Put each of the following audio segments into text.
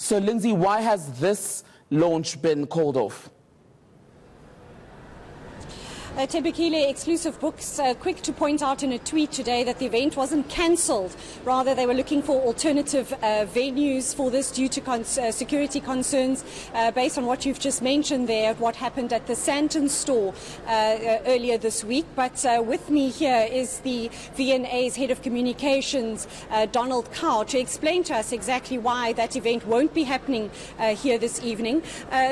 So, Lindsay, why has this launch been called off? Thembekile, Exclusive Books, quick to point out in a tweet today that the event wasn't cancelled. Rather, they were looking for alternative venues for this due to security concerns, based on what you've just mentioned there, what happened at the Sandton store earlier this week. But with me here is the V&A's Head of Communications, Donald Cow, to explain to us exactly why that event won't be happening here this evening.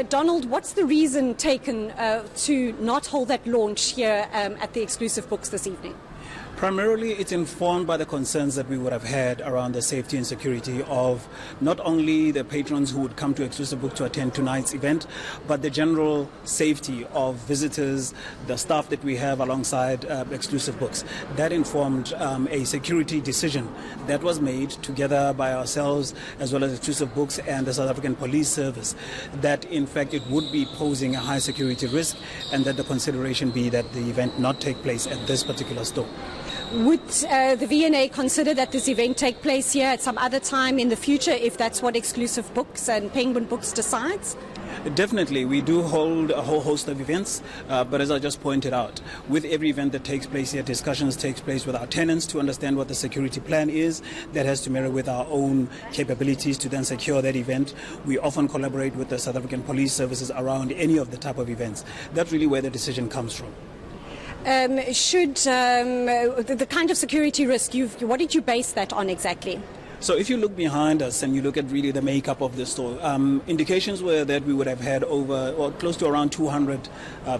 Donald, what's the reason taken to not hold that launch here at the Exclusive Books this evening? Primarily, it's informed by the concerns that we would have had around the safety and security of not only the patrons who would come to Exclusive Book to attend tonight's event, but the general safety of visitors, the staff that we have alongside Exclusive Books. That informed a security decision that was made together by ourselves as well as Exclusive Books and the South African Police Service, that in fact it would be posing a high security risk, and that the consideration be that the event not take place at this particular store. Would the V&A consider that this event take place here at some other time in the future if that's what Exclusive Books and Penguin Books decides? Definitely. We do hold a whole host of events, but as I just pointed out, with every event that takes place here, discussions take place with our tenants to understand what the security plan is. That has to mirror with our own capabilities to then secure that event. We often collaborate with the South African Police Services around any of the type of events. That's really where the decision comes from. The kind of security risk, what did you base that on exactly? So if you look behind us and you look at really the makeup of the store, indications were that we would have had over or close to around 200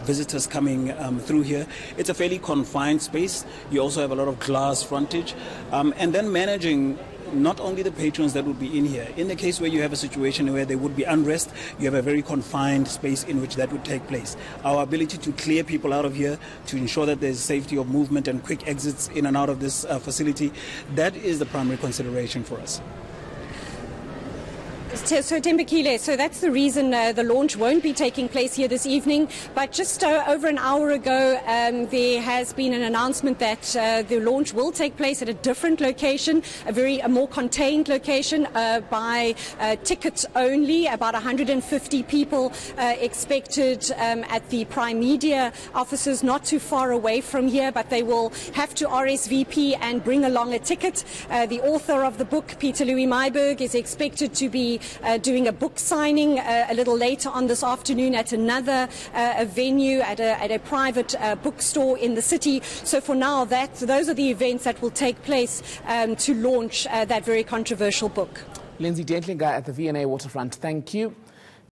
visitors coming through here. It's a fairly confined space. You also have a lot of glass frontage, and then managing not only the patrons that would be in here. In the case where you have a situation where there would be unrest, you have a very confined space in which that would take place. Our ability to clear people out of here, to ensure that there's safety of movement and quick exits in and out of this facility, that is the primary consideration for us. So Thembekile, so that's the reason the launch won't be taking place here this evening. But just over an hour ago, there has been an announcement that the launch will take place at a different location, a more contained location, by tickets only. About 150 people expected at the Prime Media offices, not too far away from here, but they will have to RSVP and bring along a ticket. The author of the book, Pieter-Louis Myburgh, is expected to be doing a book signing a little later on this afternoon at another venue, at a private bookstore in the city. So for now, those are the events that will take place to launch that very controversial book. Lindsay Dentlinger at the V&A Waterfront, thank you.